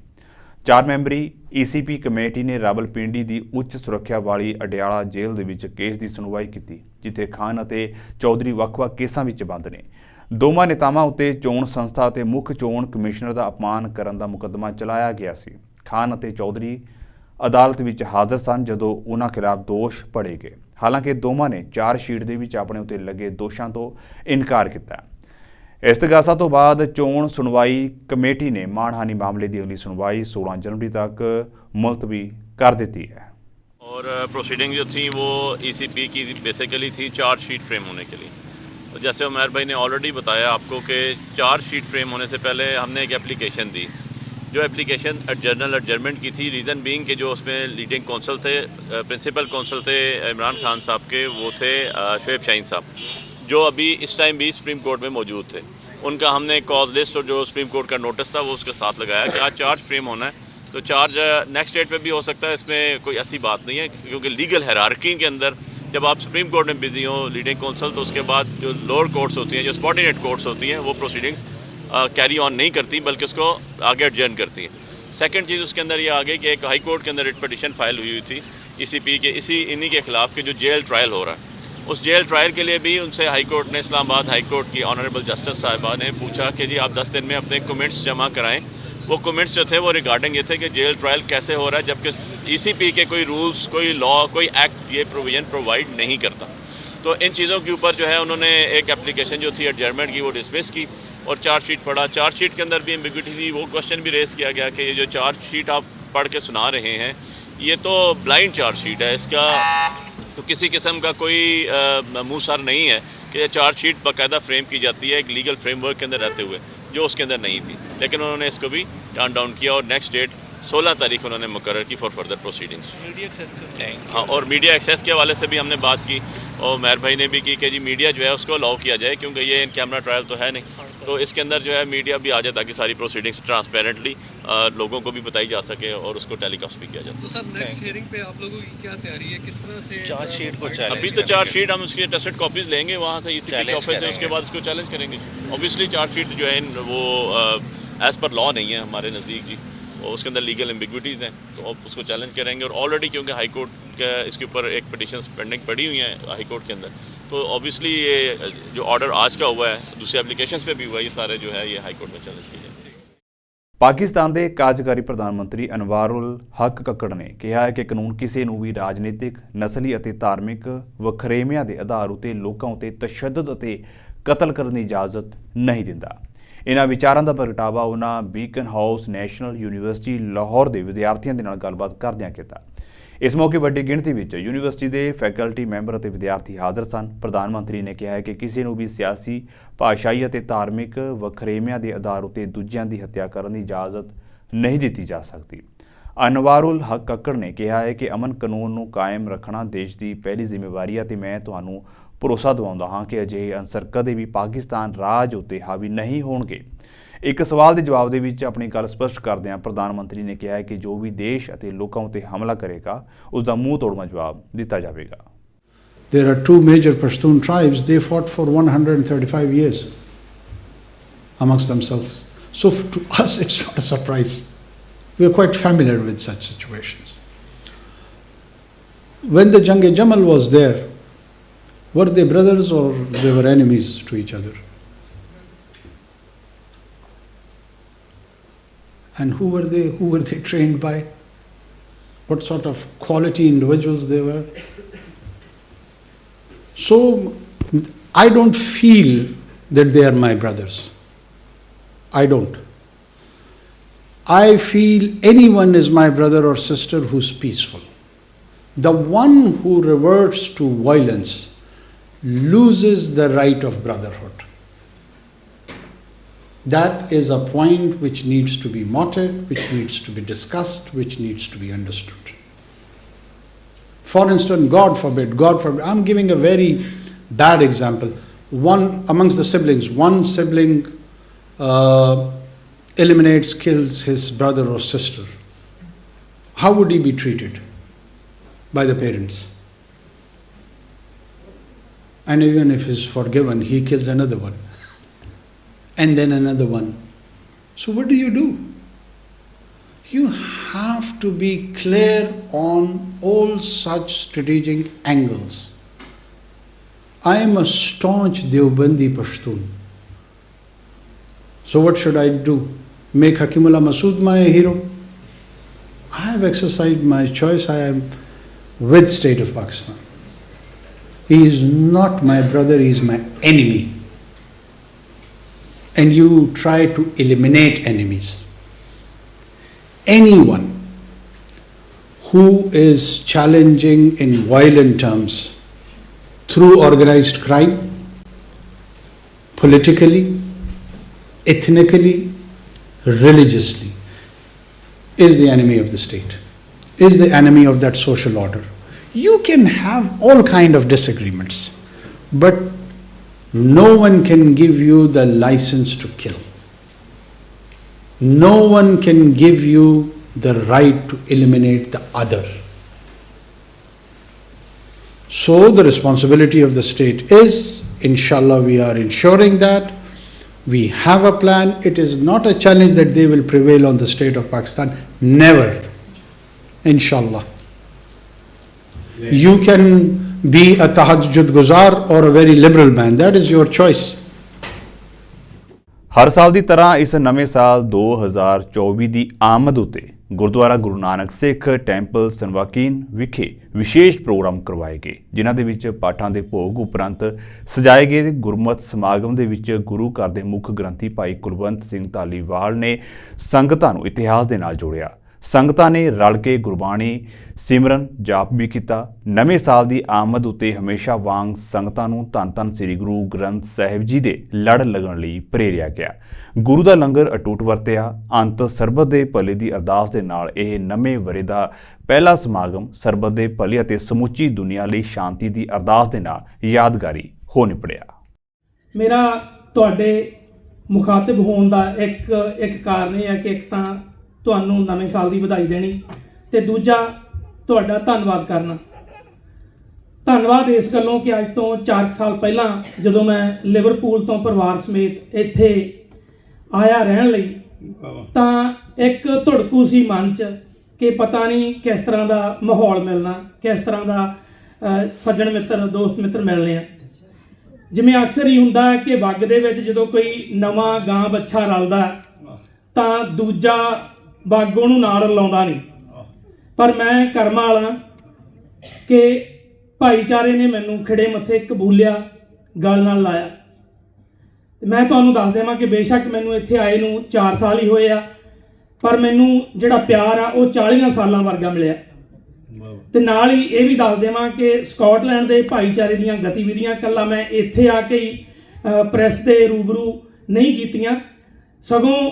4 ਮੈਂਬਰੀ ECP ਕਮੇਟੀ ਨੇ ਰਾਵਲਪਿੰਡੀ ਦੀ ਉੱਚ ਸੁਰੱਖਿਆ ਵਾਲੀ ਅਡਿਆਲਾ ਜੇਲ੍ਹ ਦੇ ਵਿੱਚ ਕੇਸ ਦੀ ਸੁਣਵਾਈ ਕੀਤੀ, ਜਿੱਥੇ ਖਾਨ ਅਤੇ ਚੌਧਰੀ ਵੱਖ-ਵੱਖ ਕੇਸਾਂ ਵਿੱਚ ਬੰਦ ਨੇ। ਦੋਵਾਂ ਨੇਤਾਵਾਂ ਉੱਤੇ ਚੋਣ ਸੰਸਥਾ ਅਤੇ ਮੁੱਖ ਚੋਣ ਕਮਿਸ਼ਨਰ ਦਾ ਅਪਮਾਨ ਕਰਨ ਦਾ ਮੁਕੱਦਮਾ ਚਲਾਇਆ ਗਿਆ ਸੀ। ਖਾਨ ਅਤੇ ਚੌਧਰੀ ਅਦਾਲਤ ਵਿੱਚ ਹਾਜ਼ਰ ਸਨ ਜਦੋਂ ਉਹਨਾਂ ਖਿਲਾਫ ਦੋਸ਼ ਪੜੇ ਗਏ। ਹਾਲਾਂਕਿ ਦੋਵਾਂ ਨੇ ਚਾਰਜ ਸ਼ੀਟ ਦੇ ਵਿੱਚ ਆਪਣੇ ਉੱਤੇ ਲੱਗੇ ਦੋਸ਼ਾਂ ਤੋਂ ਇਨਕਾਰ ਕੀਤਾ। ਇਸਤਗਾਸਾ ਤੋਂ ਬਾਅਦ ਚੋਣ ਸੁਣਵਾਈ ਕਮੇਟੀ ਨੇ ਮਾਣਹਾਨੀ ਮਾਮਲੇ ਦੀ ਅਗਲੀ ਸੁਣਵਾਈ 16 जनवरी तक मुलतवी कर दी है। और प्रोसीडिंग जो थी वो ECP की बेसिकली थी चार्ज शीट फ्रेम होने के लिए। तो जैसे उमर भाई ने ऑलरेडी बताया आपको कि चार्ज शीट फ्रेम होने से पहले हमने एक एप्लीकेशन दी, जो एप्लीकेशन जनरल एडजर्नमेंट की थी। रीज़न बीइंग कि जो उसमें लीडिंग कौंसल थे, प्रिंसिपल कौंसल थे इमरान खान साहब के, वो थे शोएब शाहीन साहब, जो अभी इस टाइम भी सुप्रीम कोर्ट में मौजूद थे। उनका हमने कॉज लिस्ट और जो सुप्रीम कोर्ट का नोटिस था वो उसके साथ लगाया कि आज चार्ज फ्रेम होना है, तो चार्ज नेक्स्ट डेट पे भी हो सकता है। इसमें कोई ऐसी बात नहीं है, क्योंकि लीगल हायरार्की के अंदर जब आप सुप्रीम कोर्ट में बिजी हो लीडिंग कौंसल, तो उसके बाद जो लोअर कोर्ट्स होती हैं, जो सबॉर्डिनेट कोर्ट्स होती हैं, वो प्रोसीडिंग्स कैरी ऑन नहीं करती, बल्कि उसको आगे एडजर्न करती हैं। सेकेंड चीज़ उसके अंदर ये आ गई कि एक हाई कोर्ट के अंदर रिट पिटीशन फाइल हुई थी ECP के इन्हीं के खिलाफ कि जो जेल ट्रायल हो रहा है, उस जेल ट्रायल के लिए भी उनसे हाई कोर्ट ने, इस्लामाबाद हाई कोर्ट की ऑनरेबल जस्टिस साहिबा ने पूछा कि जी आप 10 दिन में अपने कमेंट्स जमा कराएं। वो कमेंट्स जो थे वो रिगार्डिंग ये थे कि जेल ट्रायल कैसे हो रहा है, जबकि ECP के कोई रूल्स, कोई लॉ, कोई एक्ट ये प्रोविजन प्रोवाइड नहीं करता। तो इन चीज़ों के ऊपर जो है उन्होंने एक एप्लीकेशन जो थी एडजर्नमेंट की वो डिसमिस की और चार्ज शीट पढ़ा। चार्ज शीट के अंदर भी एम्बिग्विटी थी। वो क्वेश्चन भी रेस किया गया कि ये जो चार्ज शीट आप पढ़ के सुना रहे हैं, ये तो ब्लाइंड चार्ज शीट है, इसका तो किसी किस्म का कोई मुँह सर नहीं है कि ये चार्ज शीट बाकायदा फ्रेम की जाती है एक लीगल फ्रेमवर्क के अंदर रहते हुए, जो उसके अंदर नहीं थी। लेकिन उन्होंने इसको भी टर्न डाउन किया और नेक्स्ट डेट 16 तारीख उन्होंने मुकर्रर की for further proceedings. Media access करते हैं। हाँ, और मीडिया एक्सेस के हवाले से भी हमने बात की और मेहर भाई ने भी की कि जी मीडिया जो है उसको अलाउ किया जाए, क्योंकि ये इन कैमरा ट्रायल तो है नहीं, तो इसके अंदर जो है मीडिया भी आ जाए ताकि सारी प्रोसीडिंग्स ट्रांसपेरेंटली लोगों को भी बताई जा सके और उसको टेलीकास्ट भी किया जा तो सके। सर नेक्स्ट हियरिंग पे आप लोगों की क्या तैयारी है, किस तरह से चार्ज शीट को चैलेंज अभी तो चार्ज शीट हम उसकी टेस्टेड कॉपीज लेंगे वहाँ से ECP के ऑफिस से, उसके बाद इसको चैलेंज करेंगे। ऑब्वियसली चार्ज शीट जो है वो एज पर लॉ नहीं है हमारे नज़दीक जी, और उसके अंदर लीगल एम्बिग्विटीज़ हैं, तो अब उसको चैलेंज करेंगे। और ऑलरेडी क्योंकि हाई कोर्ट का इसके ऊपर एक पिटीशन पेंडिंग पड़ी हुई हैं हाई कोर्ट के अंदर, तो ऑब्वियसली ये जो ऑर्डर आज का हुआ है दूसरी एप्लीकेशंस पे भी हुआ है, ये सारे जो है ये हाई कोर्ट में चैलेंज किए जाएंगे। ਪਾਕਿਸਤਾਨ ਦੇ ਕਾਰਜਕਾਰੀ ਪ੍ਰਧਾਨ ਮੰਤਰੀ ਅਨਵਾਰੁਲ ਹਕ ਕੱਕੜ ਨੇ ਕਿਹਾ ਹੈ ਕਿ ਕਾਨੂੰਨ ਕਿਸੇ ਨੂੰ ਵੀ ਰਾਜਨੀਤਿਕ, ਨਸਲੀ ਅਤੇ ਧਾਰਮਿਕ ਵਖਰੇਵਿਆਂ ਦੇ ਆਧਾਰ ਉਤੇ ਲੋਕਾਂ ਉਤੇ ਤਸ਼ੱਦਦ ਅਤੇ ਕਤਲ ਕਰਨ ਦੀ ਇਜਾਜ਼ਤ ਨਹੀਂ ਦਿੰਦਾ। ਇਹਨਾਂ ਵਿਚਾਰਾਂ ਦਾ ਪ੍ਰਗਟਾਵਾ ਉਹਨਾਂ beacon house national university Lahore ਦੇ ਵਿਦਿਆਰਥੀਆਂ ਦੇ ਨਾਲ ਗੱਲਬਾਤ ਕਰਦਿਆਂ ਕੀਤਾ। ਇਸ ਮੌਕੇ ਵੱਡੀ ਗਿਣਤੀ ਵਿੱਚ ਯੂਨੀਵਰਸਿਟੀ ਦੇ ਫੈਕਲਟੀ ਮੈਂਬਰ ਅਤੇ ਵਿਦਿਆਰਥੀ ਹਾਜ਼ਰ ਸਨ। ਪ੍ਰਧਾਨ ਮੰਤਰੀ ਨੇ ਕਿਹਾ ਹੈ ਕਿ ਕਿਸੇ ਨੂੰ ਵੀ ਸਿਆਸੀ, ਭਾਸ਼ਾਈ ਅਤੇ ਧਾਰਮਿਕ ਵਖਰੇਵਿਆਂ ਦੇ ਆਧਾਰ ਉਤੇ ਦੂਜਿਆਂ ਦੀ ਹੱਤਿਆ ਕਰਨ ਦੀ ਇਜਾਜ਼ਤ ਨਹੀਂ ਦਿੱਤੀ ਜਾ ਸਕਦੀ। ਅਨਵਾਰੁਲ ਹਕ ਕੱਕੜ ਨੇ ਕਿਹਾ ਹੈ ਕਿ ਅਮਨ ਕਾਨੂੰਨ ਨੂੰ ਕਾਇਮ ਰੱਖਣਾ ਦੇਸ਼ ਦੀ ਪਹਿਲੀ ਜ਼ਿੰਮੇਵਾਰੀ ਹੈ ਅਤੇ ਮੈਂ ਤੁਹਾਨੂੰ ਭਰੋਸਾ ਦਿਵਾਉਂਦਾ ਹਾਂ ਕਿ ਅਜਿਹੇ ਅਨਸਰ ਕਦੇ ਵੀ ਪਾਕਿਸਤਾਨ ਰਾਜ ਉੱਤੇ ਹਾਵੀ ਨਹੀਂ ਹੋਣਗੇ। ਇੱਕ ਸਵਾਲ ਦੇ ਜਵਾਬ ਦੇ ਵਿੱਚ ਆਪਣੀ ਗੱਲ ਸਪਸ਼ਟ ਕਰਦਿਆਂ ਪ੍ਰਧਾਨ ਮੰਤਰੀ ਨੇ ਕਿਹਾ ਹੈ ਕਿ ਜੋ ਵੀ ਦੇਸ਼ ਅਤੇ ਲੋਕਾਂ ਉੱਤੇ ਹਮਲਾ ਕਰੇਗਾ ਉਸ ਦਾ ਮੂੰਹ ਤੋੜਵਾਂ ਜਵਾਬ ਦਿੱਤਾ ਜਾਵੇਗਾ। There are two major Pashtun tribes. They fought for 135 years amongst themselves. So to us it's not a surprise. We are quite familiar with such situations. When the Jang-e-Jamal was there, were they brothers or they were enemies to each other? And who were they? Who were they trained by? What sort of quality individuals they were? So I don't feel that they are my brothers. I don't. I feel anyone is my brother or sister who's peaceful. The one who reverts to violence loses the right of brotherhood. That is a point which needs to be noted, which needs to be discussed, which needs to be understood. For instance, God forbid, I'm giving a very bad example. One amongst the siblings, one sibling eliminates, kills his brother or sister. How would he be treated by the parents? And even if he's forgiven, he kills another one. And then another one. So what do? You have to be clear on all such strategic angles. I am a staunch Deobandi Pashtun. So what should I do? Make Hakimullah Masood my hero? I have exercised my choice. I am with State of Pakistan. He is not my brother, he is my enemy. And you try to eliminate enemies. Anyone who is challenging in violent terms through organized crime, politically, ethnically, religiously, is the enemy of the state, is the enemy of that social order. You can have all kind of disagreements, but no one can give you the license to kill. No one can give you the right to eliminate the other. So the responsibility of the state is, inshallah, we are ensuring that we have a plan. It is not a challenge that they will prevail on the state of Pakistan. Never. Inshallah. You can be a tahajjud guzar or a very liberal man. That is your choice. ਹਰ ਸਾਲ ਦੀ ਤਰ੍ਹਾਂ ਇਸ ਨਵੇਂ ਸਾਲ 2024 ਦੀ ਆਮਦ ਉਤੇ ਗੁਰਦੁਆਰਾ ਗੁਰੂ ਨਾਨਕ ਸਿੱਖ temple ਸਨਵਾਕੀਨ ਵਿਖੇ ਵਿਸ਼ੇਸ਼ programme ਕਰਵਾਏ ਗਏ, ਜਿਨ੍ਹਾਂ ਦੇ ਵਿੱਚ ਪਾਠਾਂ ਦੇ ਭੋਗ ਉਪਰੰਤ ਸਜਾਏ ਗਏ ਗੁਰਮਤਿ ਸਮਾਗਮ ਦੇ ਵਿੱਚ ਗੁਰੂ ਘਰ ਦੇ ਮੁੱਖ ਗ੍ਰੰਥੀ ਭਾਈ ਕੁਲਵੰਤ ਸਿੰਘ ਧਾਲੀਵਾਲ ਨੇ ਸੰਗਤਾਂ ਨੂੰ ਇਤਿਹਾਸ ਦੇ ਨਾਲ ਜੋੜਿਆ। ਸੰਗਤਾਂ ਨੇ ਰਲ ਕੇ ਗੁਰਬਾਣੀ ਸਿਮਰਨ ਜਾਪ ਵੀ ਕੀਤਾ। ਨਵੇਂ ਸਾਲ ਦੀ ਆਮਦ ਉਤੇ ਹਮੇਸ਼ਾ ਵਾਂਗ ਸੰਗਤਾਂ ਨੂੰ ਧੰਨ ਧੰਨ ਸ੍ਰੀ ਗੁਰੂ ਗ੍ਰੰਥ ਸਾਹਿਬ ਜੀ ਦੇ ਲੜ ਲੱਗਣ ਲਈ ਪ੍ਰੇਰਿਆ ਗਿਆ। ਗੁਰੂ ਦਾ ਲੰਗਰ ਅਟੁੱਟ ਵਰਤਿਆ। ਅੰਤ ਸਰਬਤ ਦੇ ਭਲੇ ਦੀ ਅਰਦਾਸ ਦੇ ਨਾਲ ਇਹ ਨਵੇਂ ਵਰੇ ਦਾ ਪਹਿਲਾ ਸਮਾਗਮ ਸਰਬਤ ਦੇ ਭਲੇ ਅਤੇ ਸਮੁੱਚੀ ਦੁਨੀਆ ਲਈ ਸ਼ਾਂਤੀ ਦੀ ਅਰਦਾਸ ਦੇ ਨਾਲ ਯਾਦਗਾਰੀ ਹੋ ਨਿਪੜਿਆ। ਮੇਰਾ ਤੁਹਾਡੇ ਮੁਖਾਤਿਬ ਹੋਣ ਦਾ ਇੱਕ ਕਾਰਨ ਇਹ ਹੈ ਕਿ ਇੱਕ ਤਾਂ ਤੁਹਾਨੂੰ ਨਵੇਂ ਸਾਲ ਦੀ ਵਧਾਈ ਦੇਣੀ ਤੇ ਦੂਜਾ ਤੁਹਾਡਾ ਧੰਨਵਾਦ ਕਰਨਾ। ਧੰਨਵਾਦ ਇਸ ਗੱਲੋਂ ਕਿ ਅੱਜ ਤੋਂ 4 ਸਾਲ ਪਹਿਲਾਂ ਜਦੋਂ ਮੈਂ ਲਿਵਰਪੂਲ ਤੋਂ ਪਰਿਵਾਰ ਸਮੇਤ ਇੱਥੇ ਆਇਆ ਰਹਿਣ ਲਈ ਤਾਂ ਇੱਕ ਧੜਕੂ ਸੀ ਮਨ 'ਚ ਕਿ ਪਤਾ ਨਹੀਂ ਕਿਸ ਤਰ੍ਹਾਂ ਦਾ ਮਾਹੌਲ ਮਿਲਣਾ, ਕਿਸ ਤਰ੍ਹਾਂ ਦਾ ਸੱਜਣ ਮਿੱਤਰ ਦੋਸਤ ਮਿੱਤਰ ਮਿਲਣੇ ਆ। ਜਿਵੇਂ ਅਕਸਰ ਹੀ ਹੁੰਦਾ ਕਿ ਵੱਗ ਦੇ ਵਿੱਚ ਜਦੋਂ ਕੋਈ ਨਵਾਂ ਗਾਂ ਬੱਛਾ ਰਲਦਾ ਤਾਂ ਦੂਜਾ ਵੱਗ ਉਹਨੂੰ ਨਾਲ ਰਲਾਉਂਦਾ ਨਹੀਂ, ਪਰ ਮੈਂ ਕਰਮਾਂ ਵਾਲਾ ਕਿ ਭਾਈਚਾਰੇ ਨੇ ਮੈਨੂੰ ਖਿੜੇ ਮੱਥੇ ਕਬੂਲਿਆ, ਗੱਲ ਨਾਲ ਲਾਇਆ। ਮੈਂ ਤੁਹਾਨੂੰ ਦੱਸ ਦੇਵਾਂ ਕਿ ਬੇਸ਼ੱਕ ਮੈਨੂੰ ਇੱਥੇ ਆਏ ਨੂੰ 4 ਸਾਲ ਹੀ ਹੋਏ ਆ, ਪਰ ਮੈਨੂੰ ਜਿਹੜਾ ਪਿਆਰ ਆ ਉਹ 40 ਸਾਲਾਂ ਵਰਗਾ ਮਿਲਿਆ। ਤੇ ਨਾਲ ਹੀ ਇਹ ਵੀ ਦੱਸ ਦੇਵਾਂ ਕਿ ਸਕਾਟਲੈਂਡ ਦੇ ਭਾਈਚਾਰੇ ਦੀਆਂ ਗਤੀਵਿਧੀਆਂ ਇਕੱਲਾ ਮੈਂ ਇੱਥੇ ਆ ਕੇ ਹੀ ਪ੍ਰੈਸ ਦੇ ਰੂਬਰੂ ਨਹੀਂ ਕੀਤੀਆਂ, ਸਗੋਂ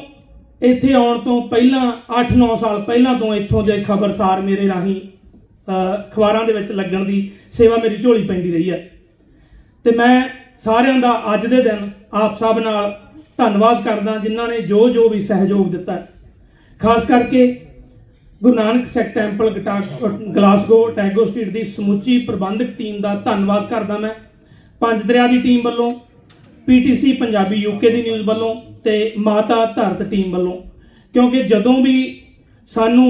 ਇੱਥੇ ਆਉਣ ਤੋਂ ਪਹਿਲਾਂ 8-9 ਸਾਲ ਪਹਿਲਾਂ ਤੋਂ ਇੱਥੋਂ ਦੇ ਖਬਰਸਾਰ ਮੇਰੇ ਰਾਹੀਂ ਅਖਬਾਰਾਂ ਦੇ ਵਿੱਚ ਲੱਗਣ ਦੀ ਸੇਵਾ ਮੇਰੀ ਝੋਲੀ ਪੈਂਦੀ ਰਹੀ ਹੈ। ਤੇ ਮੈਂ ਸਾਰਿਆਂ ਦਾ ਅੱਜ ਦੇ ਦਿਨ ਆਪ ਸਭ ਨਾਲ ਧੰਨਵਾਦ ਕਰਦਾ ਜਿਨ੍ਹਾਂ ਨੇ ਜੋ ਵੀ ਸਹਿਯੋਗ ਦਿੱਤਾ। ਖਾਸ ਕਰਕੇ ਗੁਰੂ ਨਾਨਕ ਸਿੱਖ ਟੈਂਪਲ ਗਲਾਸਗੋ ਟੈਗੋ ਸਟਰੀਟ ਦੀ ਸਮੁੱਚੀ ਪ੍ਰਬੰਧਕ ਟੀਮ ਦਾ ਧੰਨਵਾਦ ਕਰਦਾ ਮੈਂ। ਪੰਜ ਦਰਿਆ ਦੀ ਟੀਮ ਵੱਲੋਂ, PTC ਪੰਜਾਬੀ UK ਦੀ ਨਿਊਜ਼ ਵੱਲੋਂ ਤੇ ਮਾਤਾ ਧਰਤ ਟੀਮ ਵੱਲੋਂ, ਕਿਉਂਕਿ ਜਦੋਂ ਵੀ ਸਾਨੂੰ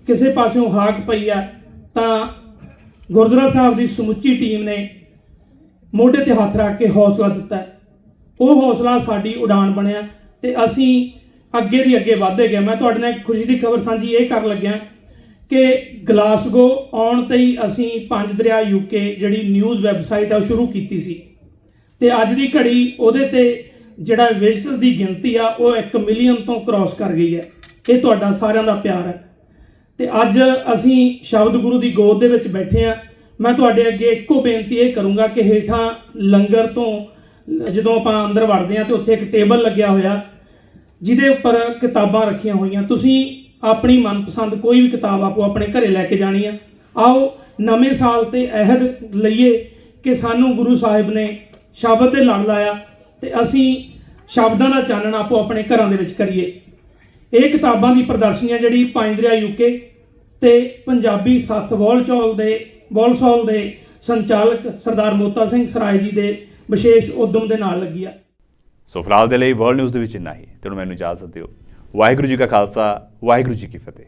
ਕਿਸੇ ਪਾਸਿਓਂ ਹਾਕ ਪਈ ਆ ਤਾਂ ਗੁਰਦੁਆਰਾ ਸਾਹਿਬ ਦੀ ਸਮੁੱਚੀ ਟੀਮ ਨੇ ਮੋਢੇ ਤੇ ਹੱਥ ਰੱਖ ਕੇ ਹੌਸਲਾ ਦਿੱਤਾ। ਉਹ ਹੌਸਲਾ ਸਾਡੀ ਉਡਾਨ ਬਣਿਆ ਤੇ ਅਸੀਂ ਅੱਗੇ ਦੀ ਅੱਗੇ ਵੱਧਦੇ ਗਏ। ਮੈਂ ਤੁਹਾਡੇ ਨਾਲ ਇੱਕ ਖੁਸ਼ੀ ਦੀ ਖਬਰ ਸਾਂਝੀ ਇਹ ਕਰਨ ਲੱਗਿਆ ਕਿ ਗਲਾਸਗੋ ਆਉਣ ਤੇ ਹੀ ਅਸੀਂ ਪੰਜ ਦਰਿਆ UK ਜਿਹੜੀ ਨਿਊਜ਼ ਵੈਬਸਾਈਟ ਆ ਉਹ ਸ਼ੁਰੂ ਕੀਤੀ ਸੀ, ਤੇ ਅੱਜ ਦੀ ਘੜੀ ਉਹਦੇ ਤੇ ਜਿਹੜਾ ਵਿਜ਼ਿਟਰ ਦੀ ਗਿਣਤੀ ਆ ਉਹ 1 ਮਿਲੀਅਨ ਤੋਂ ਕ੍ਰਾਸ ਕਰ ਗਈ ਹੈ। ਇਹ ਤੁਹਾਡਾ ਸਾਰਿਆਂ ਦਾ ਪਿਆਰ ਹੈ। ਤੇ ਅੱਜ ਅਸੀਂ ਸ਼ਬਦ ਗੁਰੂ ਦੀ ਗੋਦ ਦੇ ਵਿੱਚ ਬੈਠੇ ਆ। ਮੈਂ ਤੁਹਾਡੇ ਅੱਗੇ ਇੱਕੋ ਬੇਨਤੀ ਇਹ ਕਰੂੰਗਾ ਕਿ ਹੇਠਾਂ ਲੰਗਰ ਤੋਂ ਜਦੋਂ ਆਪਾਂ ਅੰਦਰ ਵੜਦੇ ਆ ਤੇ ਉੱਥੇ ਇੱਕ ਟੇਬਲ ਲੱਗਿਆ ਹੋਇਆ ਜਿਹਦੇ ਉੱਪਰ ਕਿਤਾਬਾਂ ਰੱਖੀਆਂ ਹੋਈਆਂ। ਤੁਸੀਂ ਆਪਣੀ ਮਨਪਸੰਦ ਕੋਈ ਵੀ ਕਿਤਾਬ ਆਪੋ ਆਪਣੇ ਘਰੇ ਲੈ ਕੇ ਜਾਣੀ ਆ। ਆਓ ਨਵੇਂ ਸਾਲ ਤੇ ਅਹਿਦ ਲਈਏ ਕਿ ਸਾਨੂੰ ਗੁਰੂ ਸਾਹਿਬ ਨੇ ਸ਼ਬਦ ਦੇ ਲੜ ਲਾਇਆ ਤੇ ਅਸੀਂ ਸ਼ਬਦਾਂ ਦਾ ਚਾਨਣ ਆਪੋ ਆਪਣੇ ਘਰਾਂ ਦੇ ਵਿੱਚ ਕਰੀਏ। ਇਹ ਕਿਤਾਬਾਂ ਦੀ ਪ੍ਰਦਰਸ਼ਨੀ ਆ ਜਿਹੜੀ ਪੰਜ ਦਰਿਆ UK ਤੇ ਪੰਜਾਬੀ ਸੱਤ ਵੋਲਸੋਲ ਦੇ ਸੰਚਾਲਕ ਸਰਦਾਰ ਮੋਤਾ ਸਿੰਘ ਸਰਾਏ ਜੀ ਦੇ ਵਿਸ਼ੇਸ਼ ਉਦਮ ਦੇ ਨਾਲ ਲੱਗੀ ਆ। ਸੋ ਫਿਲਹਾਲ ਦੇ ਲਈ ਵਰਲਡ ਨਿਊਜ਼ ਦੇ ਵਿੱਚ ਇੰਨਾ ਹੀ। ਤੇ ਹੁਣ ਮੈਨੂੰ ਇਜਾਜ਼ਤ ਦਿਓ। ਵਾਹਿਗੁਰੂ ਜੀ ਕਾ ਖਾਲਸਾ, ਵਾਹਿਗੁਰੂ ਜੀ ਕੀ ਫਤਿਹ।